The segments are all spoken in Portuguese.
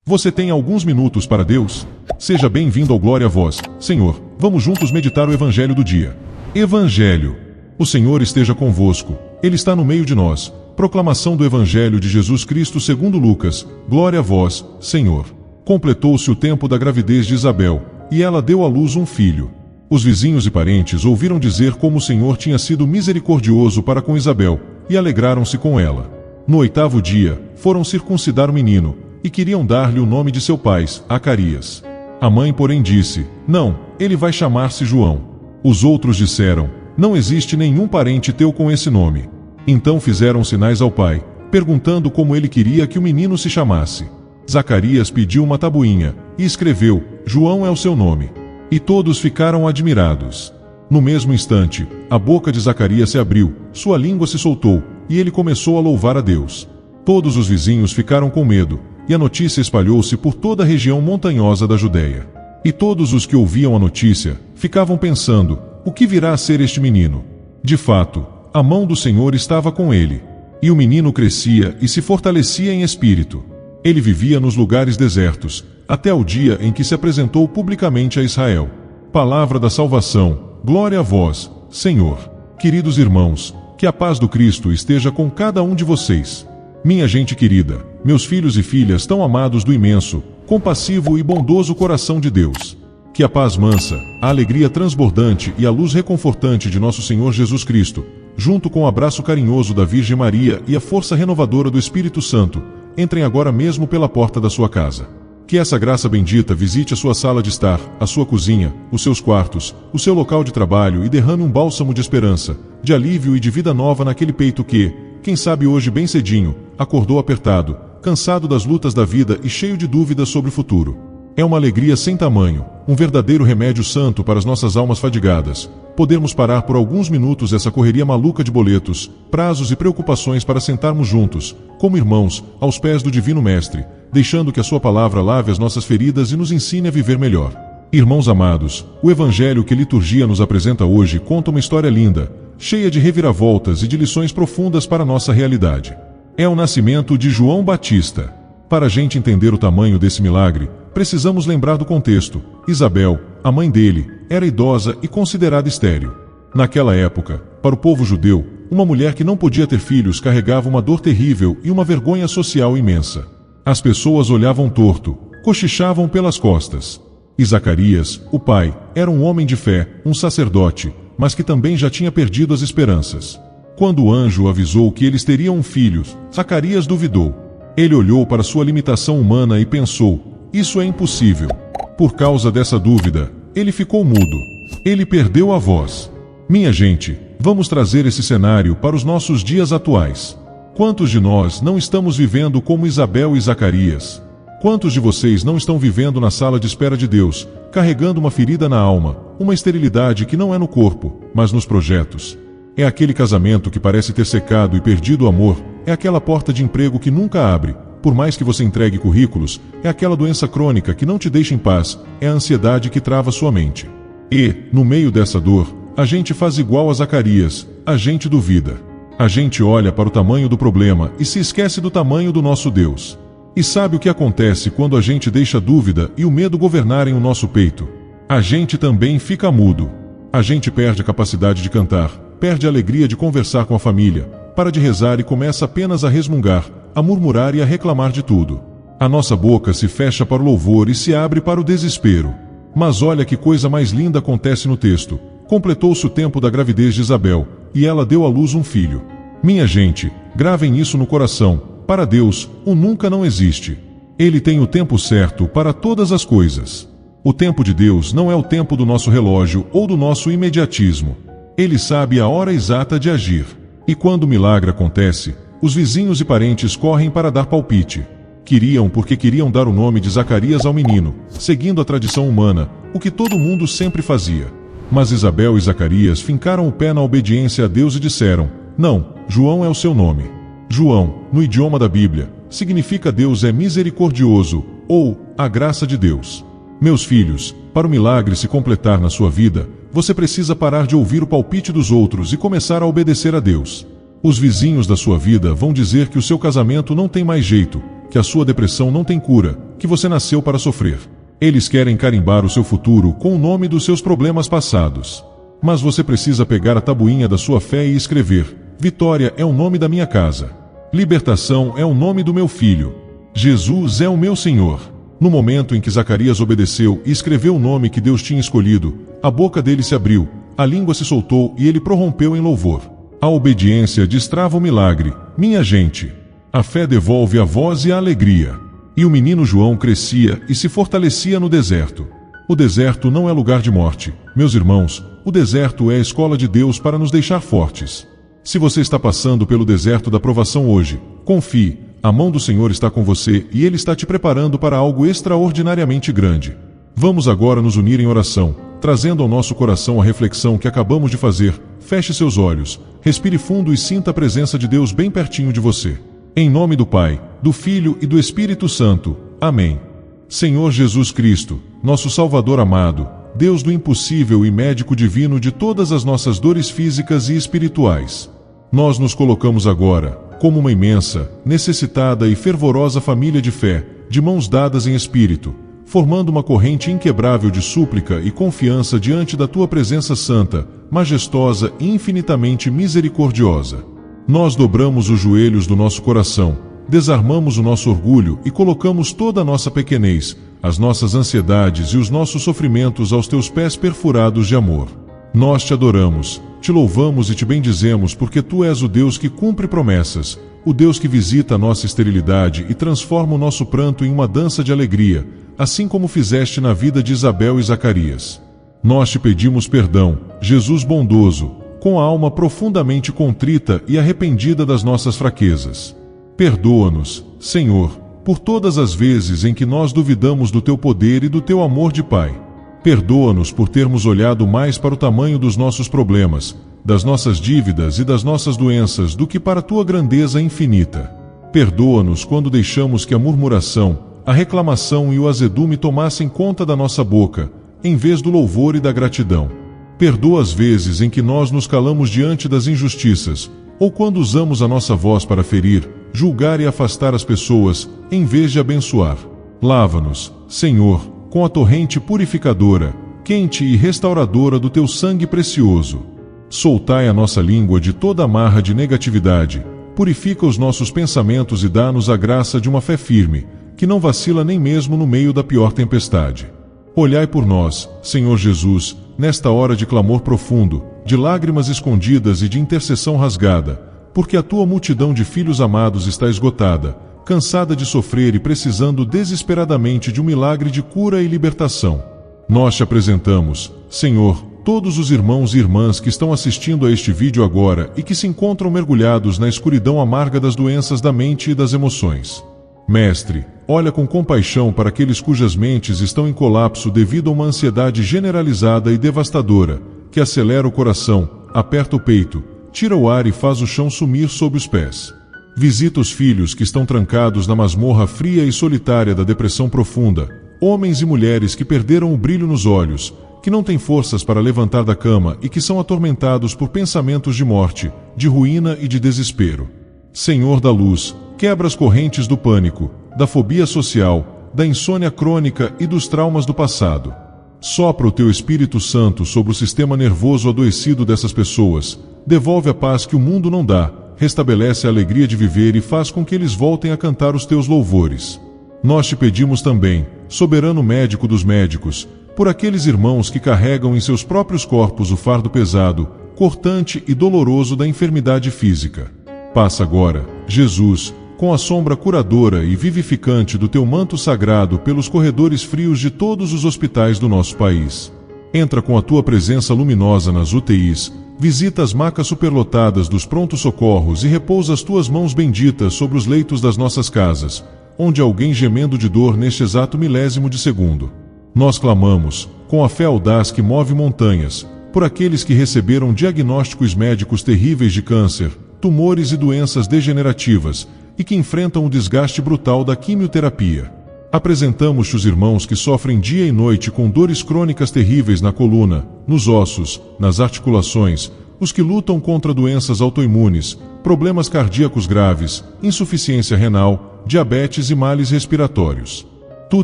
Você tem alguns minutos para Deus? Seja bem-vindo ao Glória a Vós, Senhor. Vamos juntos meditar o Evangelho do dia. Evangelho. O Senhor esteja convosco. Ele está no meio de nós. Proclamação do Evangelho de Jesus Cristo segundo Lucas. Glória a vós, Senhor. Completou-se o tempo da gravidez de Isabel, e ela deu à luz um filho. Os vizinhos e parentes ouviram dizer como o Senhor tinha sido misericordioso para com Isabel, e alegraram-se com ela. No 8º dia, foram circuncidar o menino, e queriam dar-lhe o nome de seu pai, Zacarias. A mãe, porém, disse: Não, ele vai chamar-se João. Os outros disseram: Não existe nenhum parente teu com esse nome. Então fizeram sinais ao pai, perguntando como ele queria que o menino se chamasse. Zacarias pediu uma tabuinha, e escreveu: João é o seu nome. E todos ficaram admirados. No mesmo instante, a boca de Zacarias se abriu, sua língua se soltou, e ele começou a louvar a Deus. Todos os vizinhos ficaram com medo, e a notícia espalhou-se por toda a região montanhosa da Judéia. E todos os que ouviam a notícia ficavam pensando: o que virá a ser este menino? De fato, a mão do Senhor estava com ele. E o menino crescia e se fortalecia em espírito. Ele vivia nos lugares desertos, até o dia em que se apresentou publicamente a Israel. Palavra da salvação, glória a vós, Senhor. Queridos irmãos, que a paz do Cristo esteja com cada um de vocês. Minha gente querida, meus filhos e filhas tão amados do imenso, compassivo e bondoso coração de Deus. Que a paz mansa, a alegria transbordante e a luz reconfortante de nosso Senhor Jesus Cristo, junto com o abraço carinhoso da Virgem Maria e a força renovadora do Espírito Santo, entrem agora mesmo pela porta da sua casa. Que essa graça bendita visite a sua sala de estar, a sua cozinha, os seus quartos, o seu local de trabalho e derrame um bálsamo de esperança, de alívio e de vida nova naquele peito que, quem sabe hoje bem cedinho, acordou apertado, cansado das lutas da vida e cheio de dúvidas sobre o futuro. É uma alegria sem tamanho, um verdadeiro remédio santo para as nossas almas fadigadas, podermos parar por alguns minutos essa correria maluca de boletos, prazos e preocupações para sentarmos juntos, como irmãos, aos pés do Divino Mestre, deixando que a sua palavra lave as nossas feridas e nos ensine a viver melhor. Irmãos amados, o Evangelho que a liturgia nos apresenta hoje conta uma história linda, cheia de reviravoltas e de lições profundas para a nossa realidade. É o nascimento de João Batista. Para a gente entender o tamanho desse milagre, precisamos lembrar do contexto. Isabel, a mãe dele, era idosa e considerada estéril. Naquela época, para o povo judeu, uma mulher que não podia ter filhos carregava uma dor terrível e uma vergonha social imensa. As pessoas olhavam torto, cochichavam pelas costas. E Zacarias, o pai, era um homem de fé, um sacerdote, mas que também já tinha perdido as esperanças. Quando o anjo avisou que eles teriam um filho, Zacarias duvidou. Ele olhou para sua limitação humana e pensou: isso é impossível. Por causa dessa dúvida, ele ficou mudo. Ele perdeu a voz. Minha gente, vamos trazer esse cenário para os nossos dias atuais. Quantos de nós não estamos vivendo como Isabel e Zacarias? Quantos de vocês não estão vivendo na sala de espera de Deus, carregando uma ferida na alma, uma esterilidade que não é no corpo, mas nos projetos? É aquele casamento que parece ter secado e perdido o amor, é aquela porta de emprego que nunca abre, por mais que você entregue currículos, é aquela doença crônica que não te deixa em paz, é a ansiedade que trava sua mente. E, no meio dessa dor, a gente faz igual a Zacarias, a gente duvida. A gente olha para o tamanho do problema e se esquece do tamanho do nosso Deus. E sabe o que acontece quando a gente deixa a dúvida e o medo governarem o nosso peito? A gente também fica mudo. A gente perde a capacidade de cantar, perde a alegria de conversar com a família, para de rezar e começa apenas a resmungar, a murmurar e a reclamar de tudo. A nossa boca se fecha para o louvor e se abre para o desespero. Mas olha que coisa mais linda acontece no texto. Completou-se o tempo da gravidez de Isabel, e ela deu à luz um filho. Minha gente, gravem isso no coração. Para Deus, o nunca não existe. Ele tem o tempo certo para todas as coisas. O tempo de Deus não é o tempo do nosso relógio ou do nosso imediatismo. Ele sabe a hora exata de agir. E quando o milagre acontece, os vizinhos e parentes correm para dar palpite. Queriam porque queriam dar o nome de Zacarias ao menino, seguindo a tradição humana, o que todo mundo sempre fazia. Mas Isabel e Zacarias fincaram o pé na obediência a Deus e disseram: não, João é o seu nome. João, no idioma da Bíblia, significa Deus é misericordioso, ou a graça de Deus. Meus filhos, para o milagre se completar na sua vida, você precisa parar de ouvir o palpite dos outros e começar a obedecer a Deus. Os vizinhos da sua vida vão dizer que o seu casamento não tem mais jeito, que a sua depressão não tem cura, que você nasceu para sofrer. Eles querem carimbar o seu futuro com o nome dos seus problemas passados. Mas você precisa pegar a tabuinha da sua fé e escrever: Vitória é o nome da minha casa. Libertação é o nome do meu filho. Jesus é o meu Senhor. No momento em que Zacarias obedeceu e escreveu o nome que Deus tinha escolhido, a boca dele se abriu, a língua se soltou e ele prorrompeu em louvor. A obediência destrava o milagre, minha gente. A fé devolve a voz e a alegria. E o menino João crescia e se fortalecia no deserto. O deserto não é lugar de morte. Meus irmãos, o deserto é a escola de Deus para nos deixar fortes. Se você está passando pelo deserto da provação hoje, confie, a mão do Senhor está com você e Ele está te preparando para algo extraordinariamente grande. Vamos agora nos unir em oração, trazendo ao nosso coração a reflexão que acabamos de fazer. Feche seus olhos, respire fundo e sinta a presença de Deus bem pertinho de você. Em nome do Pai, do Filho e do Espírito Santo. Amém. Senhor Jesus Cristo, nosso Salvador amado, Deus do impossível e médico divino de todas as nossas dores físicas e espirituais. Nós nos colocamos agora, como uma imensa, necessitada e fervorosa família de fé, de mãos dadas em espírito, formando uma corrente inquebrável de súplica e confiança diante da Tua presença santa, majestosa e infinitamente misericordiosa. Nós dobramos os joelhos do nosso coração, desarmamos o nosso orgulho e colocamos toda a nossa pequenez, as nossas ansiedades e os nossos sofrimentos aos Teus pés perfurados de amor. Nós Te adoramos, Te louvamos e Te bendizemos porque Tu és o Deus que cumpre promessas, o Deus que visita a nossa esterilidade e transforma o nosso pranto em uma dança de alegria, assim como fizeste na vida de Isabel e Zacarias. Nós Te pedimos perdão, Jesus bondoso, com a alma profundamente contrita e arrependida das nossas fraquezas. Perdoa-nos, Senhor, por todas as vezes em que nós duvidamos do Teu poder e do Teu amor de Pai. Perdoa-nos por termos olhado mais para o tamanho dos nossos problemas, das nossas dívidas e das nossas doenças do que para a Tua grandeza infinita. Perdoa-nos quando deixamos que a murmuração, a reclamação e o azedume tomassem conta da nossa boca, em vez do louvor e da gratidão. Perdoa as vezes em que nós nos calamos diante das injustiças, ou quando usamos a nossa voz para ferir, julgar e afastar as pessoas, em vez de abençoar. Lava-nos, Senhor, com a torrente purificadora, quente e restauradora do Teu sangue precioso. Soltai a nossa língua de toda amarra de negatividade, purifica os nossos pensamentos e dá-nos a graça de uma fé firme, que não vacila nem mesmo no meio da pior tempestade. Olhai por nós, Senhor Jesus, nesta hora de clamor profundo, de lágrimas escondidas e de intercessão rasgada, porque a Tua multidão de filhos amados está esgotada, cansada de sofrer e precisando desesperadamente de um milagre de cura e libertação. Nós Te apresentamos, Senhor, todos os irmãos e irmãs que estão assistindo a este vídeo agora e que se encontram mergulhados na escuridão amarga das doenças da mente e das emoções. Mestre, olha com compaixão para aqueles cujas mentes estão em colapso devido a uma ansiedade generalizada e devastadora, que acelera o coração, aperta o peito, tira o ar e faz o chão sumir sob os pés. Visita os filhos que estão trancados na masmorra fria e solitária da depressão profunda, homens e mulheres que perderam o brilho nos olhos, que não têm forças para levantar da cama e que são atormentados por pensamentos de morte, de ruína e de desespero. Senhor da luz, quebra as correntes do pânico, da fobia social, da insônia crônica e dos traumas do passado. Sopra o Teu Espírito Santo sobre o sistema nervoso adoecido dessas pessoas, devolve a paz que o mundo não dá, restabelece a alegria de viver e faz com que eles voltem a cantar os Teus louvores. Nós Te pedimos também, soberano médico dos médicos, por aqueles irmãos que carregam em seus próprios corpos o fardo pesado, cortante e doloroso da enfermidade física. Passa agora, Jesus, com a sombra curadora e vivificante do Teu manto sagrado pelos corredores frios de todos os hospitais do nosso país. Entra com a Tua presença luminosa nas UTIs, visita as macas superlotadas dos prontos socorros e repousa as Tuas mãos benditas sobre os leitos das nossas casas, onde há alguém gemendo de dor neste exato milésimo de segundo. Nós clamamos, com a fé audaz que move montanhas, por aqueles que receberam diagnósticos médicos terríveis de câncer, tumores e doenças degenerativas, e que enfrentam o desgaste brutal da quimioterapia. Apresentamos os irmãos que sofrem dia e noite com dores crônicas terríveis na coluna, nos ossos, nas articulações, os que lutam contra doenças autoimunes, problemas cardíacos graves, insuficiência renal, diabetes e males respiratórios. Tu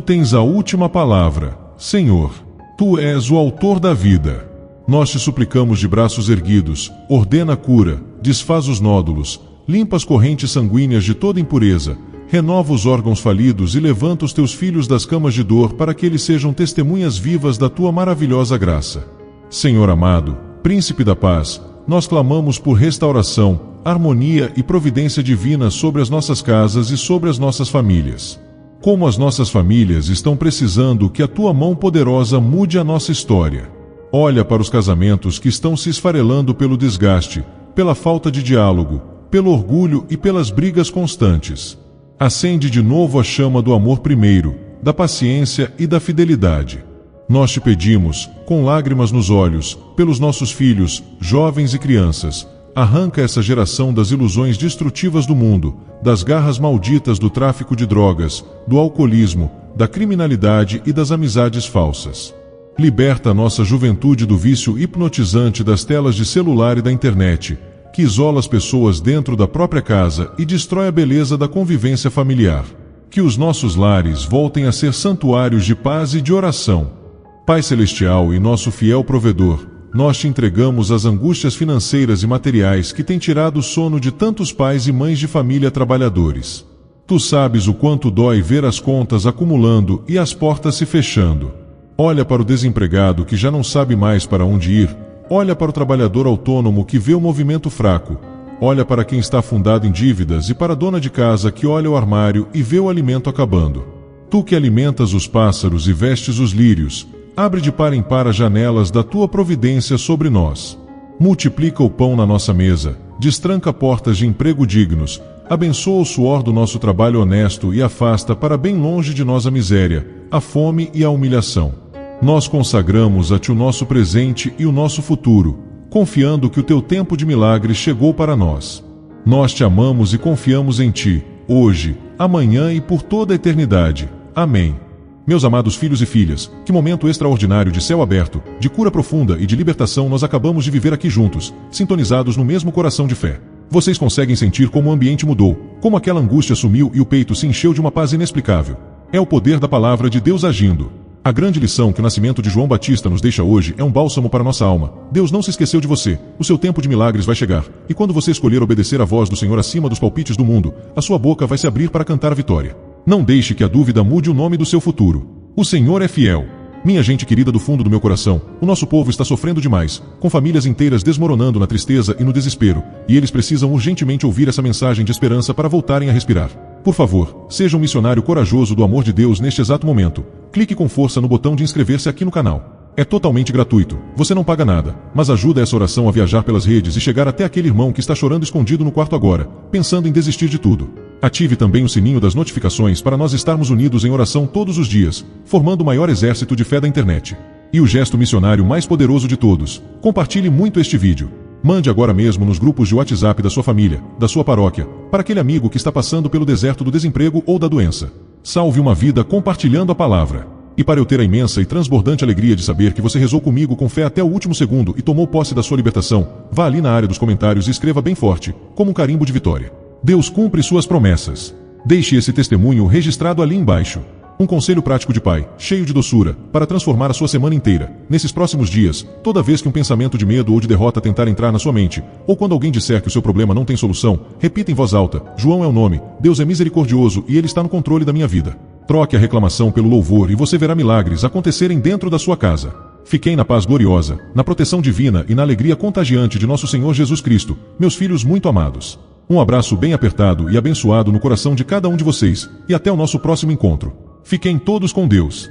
tens a última palavra, Senhor. Tu és o autor da vida. Nós te suplicamos de braços erguidos, ordena a cura, desfaz os nódulos, limpa as correntes sanguíneas de toda impureza, renova os órgãos falidos e levanta os teus filhos das camas de dor para que eles sejam testemunhas vivas da tua maravilhosa graça. Senhor amado, Príncipe da paz, nós clamamos por restauração, harmonia e providência divina sobre as nossas casas e sobre as nossas famílias. Como as nossas famílias estão precisando que a tua mão poderosa mude a nossa história. Olha para os casamentos que estão se esfarelando pelo desgaste, pela falta de diálogo, pelo orgulho e pelas brigas constantes. Acende de novo a chama do amor primeiro, da paciência e da fidelidade. Nós te pedimos, com lágrimas nos olhos, pelos nossos filhos, jovens e crianças, arranca essa geração das ilusões destrutivas do mundo, das garras malditas do tráfico de drogas, do alcoolismo, da criminalidade e das amizades falsas. Liberta a nossa juventude do vício hipnotizante das telas de celular e da internet, que isola as pessoas dentro da própria casa e destrói a beleza da convivência familiar. Que os nossos lares voltem a ser santuários de paz e de oração. Pai Celestial e nosso fiel provedor, nós te entregamos as angústias financeiras e materiais que têm tirado o sono de tantos pais e mães de família trabalhadores. Tu sabes o quanto dói ver as contas acumulando e as portas se fechando. Olha para o desempregado que já não sabe mais para onde ir. Olha para o trabalhador autônomo que vê o movimento fraco. Olha para quem está afundado em dívidas e para a dona de casa que olha o armário e vê o alimento acabando. Tu que alimentas os pássaros e vestes os lírios, abre de par em par as janelas da tua providência sobre nós. Multiplica o pão na nossa mesa, destranca portas de emprego dignos, abençoa o suor do nosso trabalho honesto e afasta para bem longe de nós a miséria, a fome e a humilhação. Nós consagramos a ti o nosso presente e o nosso futuro, confiando que o teu tempo de milagres chegou para nós. Nós te amamos e confiamos em ti, hoje, amanhã e por toda a eternidade. Amém. Meus amados filhos e filhas, que momento extraordinário de céu aberto, de cura profunda e de libertação nós acabamos de viver aqui juntos, sintonizados no mesmo coração de fé. Vocês conseguem sentir como o ambiente mudou, como aquela angústia sumiu e o peito se encheu de uma paz inexplicável. É o poder da palavra de Deus agindo. A grande lição que o nascimento de João Batista nos deixa hoje é um bálsamo para nossa alma. Deus não se esqueceu de você. O seu tempo de milagres vai chegar. E quando você escolher obedecer à voz do Senhor acima dos palpites do mundo, a sua boca vai se abrir para cantar a vitória. Não deixe que a dúvida mude o nome do seu futuro. O Senhor é fiel. Minha gente querida do fundo do meu coração, o nosso povo está sofrendo demais, com famílias inteiras desmoronando na tristeza e no desespero, e eles precisam urgentemente ouvir essa mensagem de esperança para voltarem a respirar. Por favor, seja um missionário corajoso do amor de Deus neste exato momento. Clique com força no botão de inscrever-se aqui no canal. É totalmente gratuito, você não paga nada, mas ajuda essa oração a viajar pelas redes e chegar até aquele irmão que está chorando escondido no quarto agora, pensando em desistir de tudo. Ative também o sininho das notificações para nós estarmos unidos em oração todos os dias, formando o maior exército de fé da internet. E o gesto missionário mais poderoso de todos, compartilhe muito este vídeo. Mande agora mesmo nos grupos de WhatsApp da sua família, da sua paróquia, para aquele amigo que está passando pelo deserto do desemprego ou da doença. Salve uma vida compartilhando a palavra. E para eu ter a imensa e transbordante alegria de saber que você rezou comigo com fé até o último segundo e tomou posse da sua libertação, vá ali na área dos comentários e escreva bem forte, como um carimbo de vitória. Deus cumpre suas promessas. Deixe esse testemunho registrado ali embaixo. Um conselho prático de pai, cheio de doçura, para transformar a sua semana inteira. Nesses próximos dias, toda vez que um pensamento de medo ou de derrota tentar entrar na sua mente, ou quando alguém disser que o seu problema não tem solução, repita em voz alta: João é o nome, Deus é misericordioso e Ele está no controle da minha vida. Troque a reclamação pelo louvor e você verá milagres acontecerem dentro da sua casa. Fiquem na paz gloriosa, na proteção divina e na alegria contagiante de nosso Senhor Jesus Cristo, meus filhos muito amados. Um abraço bem apertado e abençoado no coração de cada um de vocês, e até o nosso próximo encontro. Fiquem todos com Deus.